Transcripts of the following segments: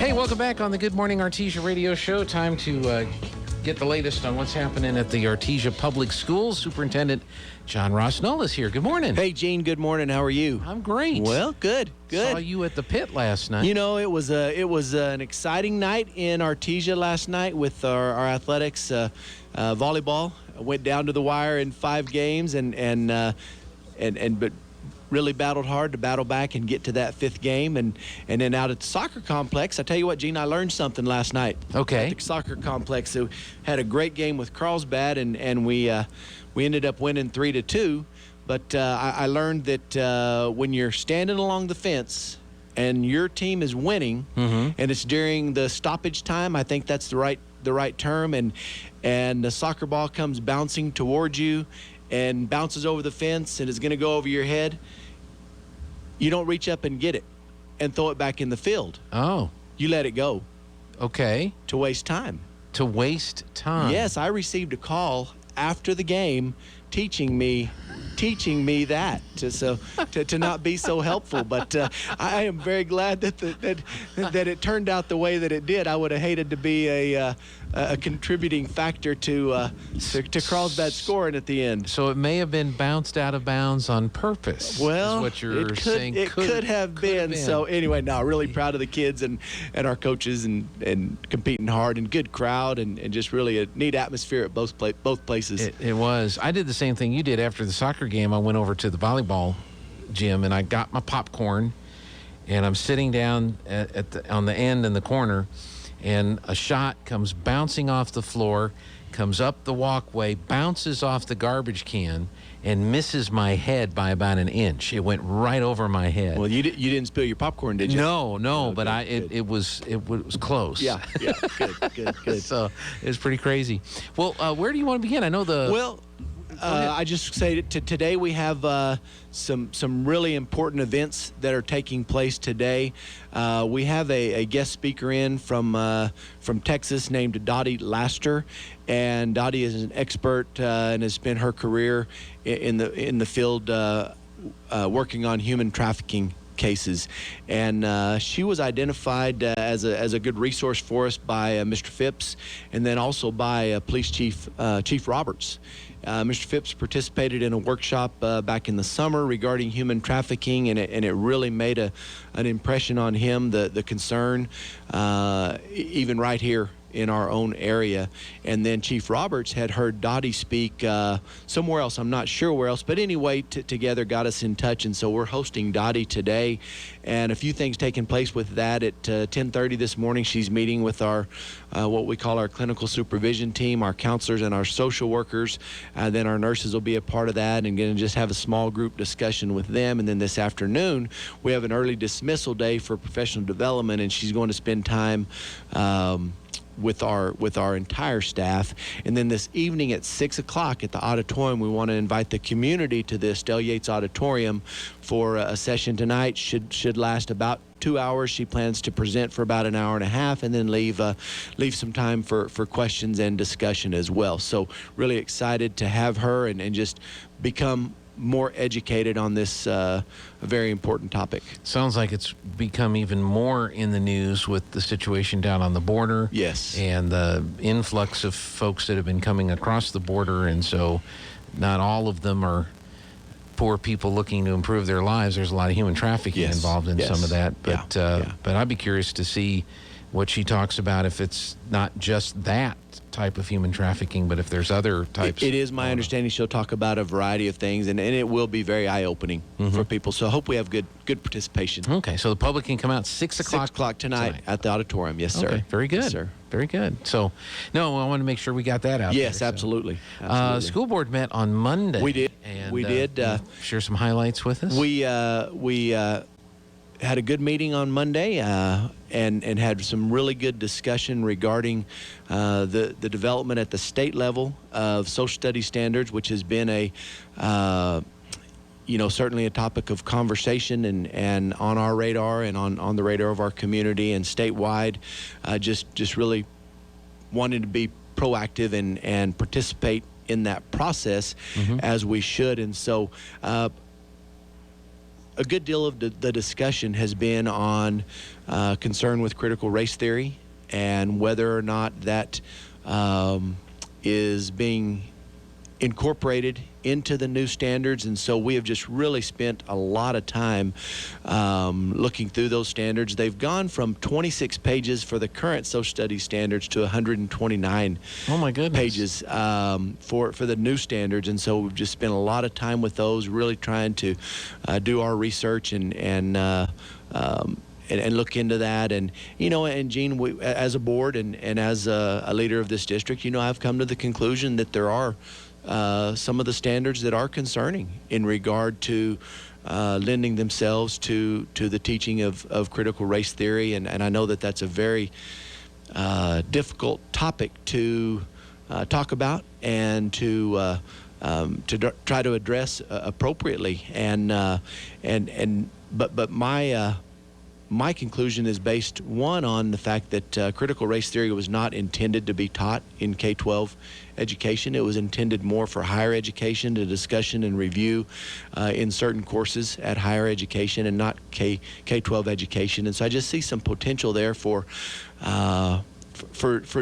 Hey, welcome back on the Good Morning Artesia radio show. Time to get the latest on what's happening at the Artesia Public Schools. Superintendent John Ross Null is here. Good morning. Hey, Gene. Good morning. How are you? I'm great. Well, good. Saw you at the pit last night. You know, it was an exciting night in Artesia last night with our athletics. Volleyball went down to the wire in 5 games, but really battled hard to battle back and get to that 5th game. And then out at the soccer complex, I tell you what, Gene, I learned something last night. Okay. At the soccer complex, so had a great game with Carlsbad, and we ended up winning 3-2. But I learned that when you're standing along the fence and your team is winning, and it's during the stoppage time, I think that's the right term, and the soccer ball comes bouncing towards you and bounces over the fence and is going to go over your head, you don't reach up and get it and throw it back in the field. Oh. You let it go. Okay. To waste time. To waste time. Yes, I received a call after the game teaching me that to not be so helpful. But I am very glad that it turned out the way that it did. I would have hated to be a contributing factor to Carlsbad scoring at the end. So it may have been bounced out of bounds on purpose. Well, is what you're saying. It could have been. So anyway, no, really proud of the kids and our coaches and competing hard, and good crowd and just really a neat atmosphere at both places. It was. I did the same thing you did after the soccer game. I went over to the volleyball gym and I got my popcorn, and I'm sitting down on the end in the corner, and a shot comes bouncing off the floor, comes up the walkway, bounces off the garbage can, and misses my head by about an inch. It went right over my head. Well, you didn't spill your popcorn, did you? No, Oh, but good. it was close. Yeah, good. So it was pretty crazy. Well, where do you want to begin? I know I just say today we have some really important events that are taking place today. We have a guest speaker in from Texas named Dottie Laster, and Dottie is an expert and has spent her career in the field working on human trafficking cases, and she was identified as a good resource for us by Mr. Phipps, and then also by Police Chief Roberts. Mr. Phipps participated in a workshop back in the summer regarding human trafficking, and it really made an impression on him, the concern, even right here in our own area. And then Chief Roberts had heard Dottie speak somewhere else. I'm not sure where else, but anyway, together got us in touch, and so we're hosting Dottie today. And a few things taking place with that. At 10:30 this morning, she's meeting with our what we call our clinical supervision team, our counselors and our social workers. Then our nurses will be a part of that, and going to just have a small group discussion with them. And then this afternoon, we have an early dismissal day for professional development, and she's going to spend time with our entire staff. And then this evening at 6 o'clock at the auditorium, we want to invite the community to this Dell Yates Auditorium for a session tonight. Should last about 2 hours. She plans to present for about an hour and a half, and then leave some time for questions and discussion as well. So really excited to have her and just become more educated on this very important topic. Sounds like it's become even more in the news with the situation down on the border. Yes. And the influx of folks that have been coming across the border, and so not all of them are poor people looking to improve their lives. There's a lot of human trafficking involved in some of that. But but I'd be curious to see what she talks about, if it's not just that type of human trafficking, but if there's other types. It is my understanding she'll talk about a variety of things, and it will be very eye-opening for people. So I hope we have good participation. Okay, so the public can come out 6 o'clock. 6 o'clock tonight at the auditorium. Yes, sir. Okay, very good. Yes, sir. Very good. So, no, I want to make sure we got that out. Yes, there, absolutely. School board met on Monday. We did. And, we did. Share some highlights with us. We had a good meeting on Monday and had some really good discussion regarding the development at the state level of social studies standards, which has been certainly a topic of conversation and on our radar and on the radar of our community and statewide. Just really wanting to be proactive and participate in that process as we should. And so a good deal of the discussion has been on concern with critical race theory and whether or not that is being incorporated into the new standards. And so we have just really spent a lot of time looking through those standards. They've gone from 26 pages for the current social studies standards to 129 oh my goodness. pages for the new standards. And so we've just spent a lot of time with those, really trying to do our research and look into that. And, and Gene, we, as a board and as a leader of this district, I've come to the conclusion that there are some of the standards that are concerning in regard to lending themselves to the teaching of critical race theory. And I know that that's a very difficult topic to talk about and to try to address appropriately. But my conclusion is based, one, on the fact that critical race theory was not intended to be taught in K-12 education. It was intended more for higher education, to discussion and review in certain courses at higher education, and not K-12 education. And so I just see some potential there for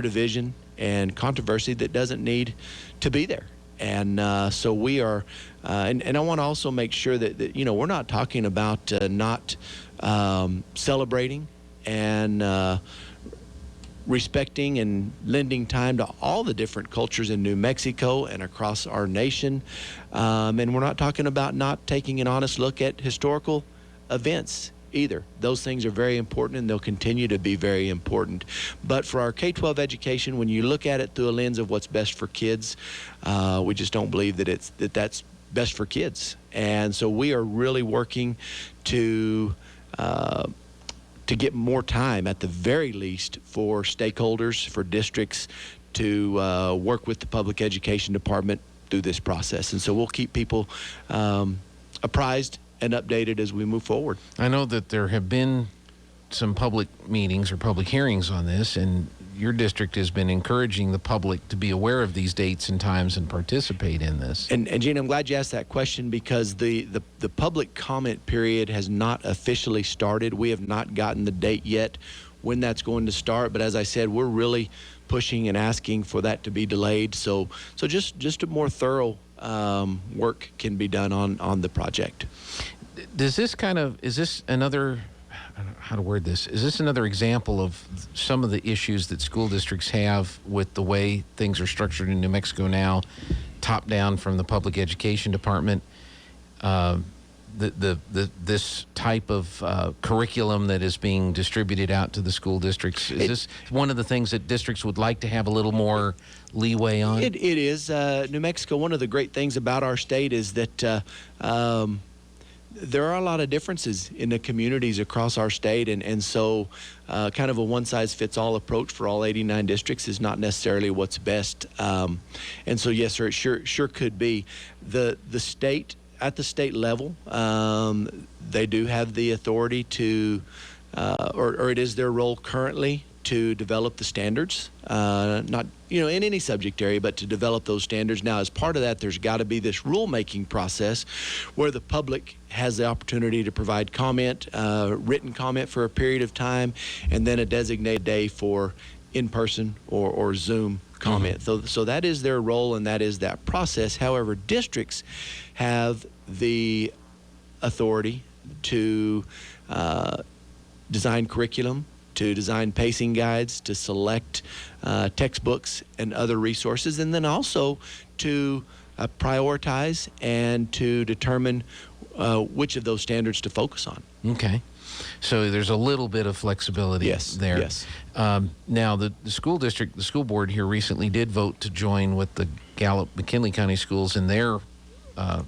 division and controversy that doesn't need to be there. And so we are, and I want to also make sure that we're not talking about not celebrating and respecting and lending time to all the different cultures in New Mexico and across our nation. And we're not talking about not taking an honest look at historical events either. Those things are very important, and they'll continue to be very important. But for our K-12 education, when you look at it through a lens of what's best for kids, we just don't believe that that's best for kids. And so we are really working to get more time, at the very least, for stakeholders, for districts to work with the public education department through this process. And so we'll keep people apprised and updated as we move forward. I know that there have been some public meetings or public hearings on this, and your district has been encouraging the public to be aware of these dates and times and participate in this. And Gene, I'm glad you asked that question, because the public comment period has not officially started. We have not gotten the date yet when that's going to start, but as I said, we're really pushing and asking for that to be delayed, so just a more thorough work can be done on the project. Is this another, I don't know how to word this, is this another example of some of the issues that school districts have with the way things are structured in New Mexico now, top down from the public education department? This type of curriculum that is being distributed out to the school districts, is this one of the things that districts would like to have a little more leeway on? It is. New Mexico, one of the great things about our state is that there are a lot of differences in the communities across our state, and so kind of a one-size-fits-all approach for all 89 districts is not necessarily what's best. And so, yes, sir, it sure could be. The state, at the state level, they do have the authority to, or it is their role currently to develop the standards, not in any subject area, but to develop those standards. Now, as part of that, there's got to be this rulemaking process where the public has the opportunity to provide comment, written comment for a period of time, and then a designated day for in-person or Zoom comment. Mm-hmm. So that is their role, and that is that process. However, districts have the authority to design curriculum, to design pacing guides, to select textbooks and other resources, and then also to prioritize and to determine which of those standards to focus on. Okay. So there's a little bit of flexibility there. Yes. Now, the school district, the school board here recently did vote to join with the Gallup-McKinley County Schools in their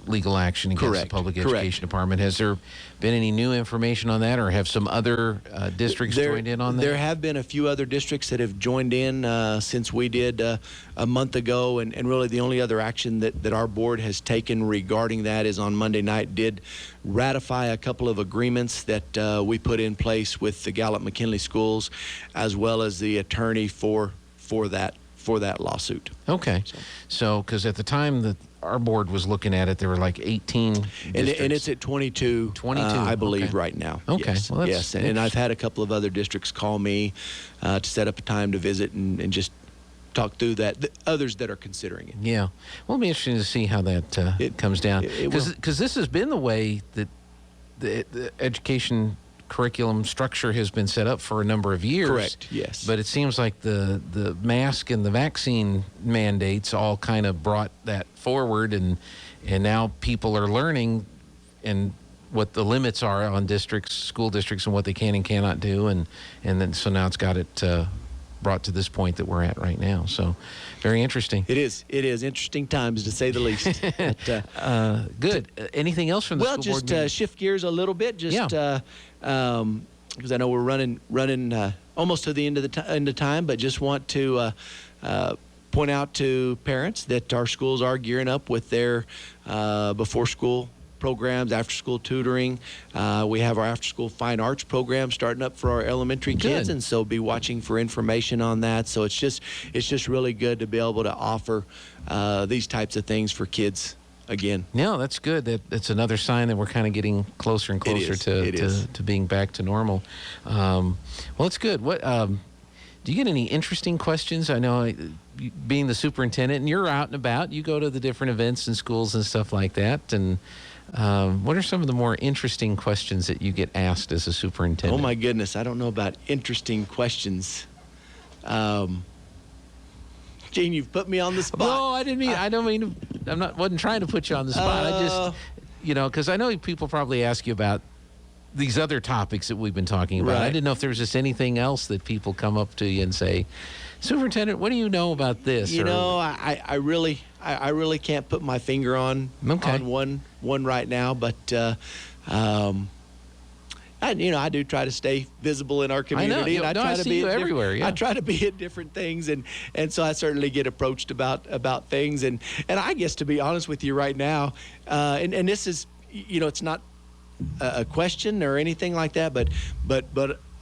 legal action against the public education department. Has there been any new information on that, or have some other districts joined in on that? There have been a few other districts that have joined in since we did a month ago, and really the only other action that our board has taken regarding that is on Monday night did ratify a couple of agreements that we put in place with the Gallup-McKinley schools, as well as the attorney for that lawsuit. Okay. So because at the time that our board was looking at it, there were like 18 districts. And it's at 22, 22, I believe, okay. right now. Okay, Yes, well, that's yes. And I've had a couple of other districts call me to set up a time to visit and just talk through that, the others that are considering it. Yeah. Well, it'll be interesting to see how that comes down. Because this has been the way that the education curriculum structure has been set up for a number of years. Correct, yes. But it seems like the mask and the vaccine mandates all kind of brought that forward, and now people are learning and what the limits are on districts, school districts, and what they can and cannot do, and then so now it's got it brought to this point that we're at right now. So very interesting. It is interesting times, to say the least. But, good. Anything else from the school board just meeting? shift gears a little bit, just because I know we're running almost to the end of time, but just want to point out to parents that our schools are gearing up with their before school programs, after-school tutoring. We have our after-school fine arts program starting up for our elementary kids, and so be watching for information on that. So it's just really good to be able to offer these types of things for kids again. No, that's good. That's another sign that we're kind of getting closer and closer to being back to normal. Well, it's good. What do you get any interesting questions? I know, being the superintendent, and you're out and about, you go to the different events and schools and stuff like that, and what are some of the more interesting questions that you get asked as a superintendent? Oh my goodness, I don't know about interesting questions. Gene, you've put me on the spot. No, I didn't mean. I don't mean. Wasn't trying to put you on the spot. I just, because I know people probably ask you about these other topics that we've been talking about. Right. I didn't know if there was just anything else that people come up to you and say, Superintendent, what do you know about this? I really can't put my finger on one right now, but I do try to stay visible in our community. I know. And I see you everywhere. Yeah. I try to be at different things, and so I certainly get approached about things, and I guess, to be honest with you right now, and this is, it's not a question or anything like that, but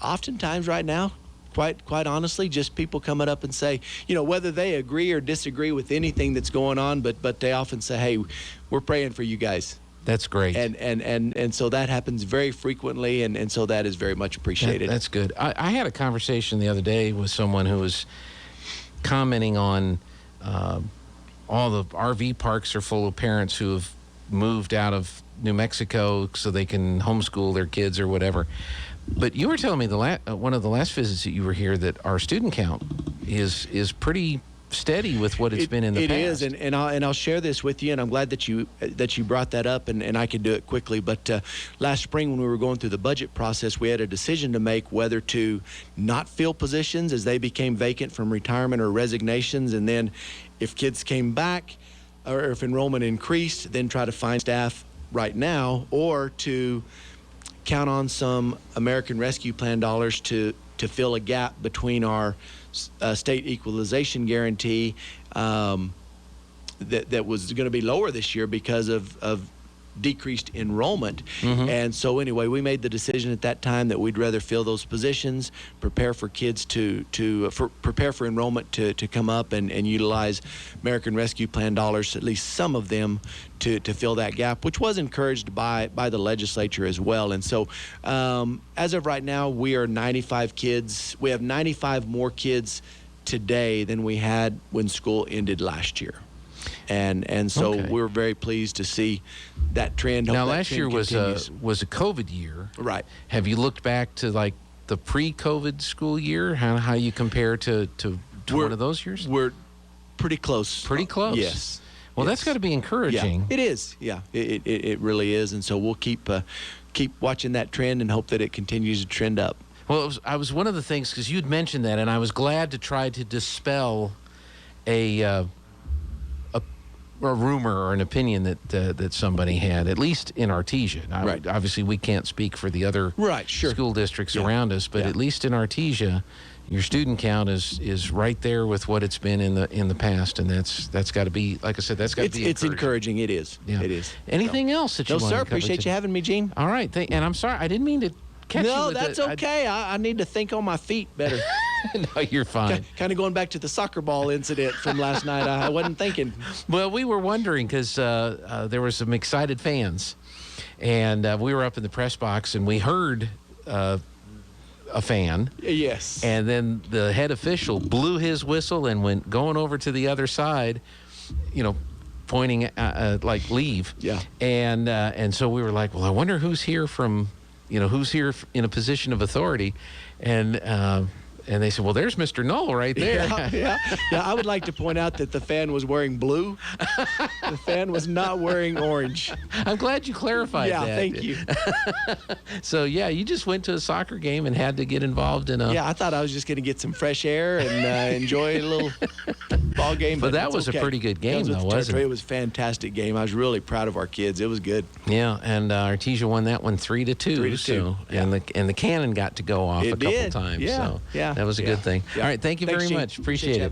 oftentimes right now, quite honestly, just people coming up and say, whether they agree or disagree with anything that's going on, but they often say, hey, we're praying for you guys. That's great. And so that happens very frequently, and so that is very much appreciated. That's good. I had a conversation the other day with someone who was commenting on all the RV parks are full of parents who have moved out of New Mexico so they can homeschool their kids or whatever. But you were telling me one of the last visits that you were here that our student count is pretty steady with what it's been in the past. It is, and I'll share this with you, and I'm glad that you brought that up, and I can do it quickly. But last spring, when we were going through the budget process, we had a decision to make whether to not fill positions as they became vacant from retirement or resignations, and then if kids came back or if enrollment increased, then try to find staff right now, or to count on some American Rescue Plan dollars to fill a gap between our state equalization guarantee that was going to be lower this year because of decreased enrollment. Mm-hmm. And so anyway, we made the decision at that time that we'd rather fill those positions, prepare for kids prepare for enrollment to come up and utilize American Rescue Plan dollars, at least some of them, to fill that gap, which was encouraged by the legislature as well. And so as of right now, we are 95 kids. We have 95 more kids today than we had when school ended last year. And so we're very pleased to see that trend. Now, last year was a COVID year. Right. Have you looked back to like the pre-COVID school year? How you compare to one of those years? We're pretty close. Pretty close? Yes. Well, that's got to be encouraging. Yeah, it is. Yeah, it really is. And so we'll keep watching that trend and hope that it continues to trend up. Well, I was one of the things, because you'd mentioned that, and I was glad to try to dispel a rumor or an opinion that somebody had, at least in Artesia. Now, right. Obviously, we can't speak for the other school districts around us, but at least in Artesia, your student count is right there with what it's been in the past, and that's got to be, like I said, that's got to be. It's encouraging. It is. Yeah. It is. Anything else that you want to cover? Appreciate you having me, Gene. All right, and I'm sorry, I didn't mean to catch you. No, that's okay. I need to think on my feet better. No, you're fine. Kind of going back to the soccer ball incident from last night. I wasn't thinking. Well, we were wondering because there were some excited fans, and we were up in the press box, and we heard a fan. Yes. And then the head official blew his whistle and went going over to the other side, pointing like leave. Yeah. And so we were like, well, I wonder who's here from, who's here in a position of authority, and they said, well, there's Mr. Null right there. Yeah. I would like to point out that the fan was wearing blue. The fan was not wearing orange. I'm glad you clarified that. Yeah, thank you. So, you just went to a soccer game and had to get involved in a... Yeah, I thought I was just going to get some fresh air and enjoy a little ball game. But that was okay. a pretty good game, though, wasn't it? It was a fantastic game. I was really proud of our kids. It was good. Yeah, and Artesia won that one 3-2. 3-2. So, Yeah. and the cannon got to go off a couple did. times. Yeah, So yeah, that was a yeah. good thing. Yeah. All right, thank you Thanks, very Gene. much. Appreciate it.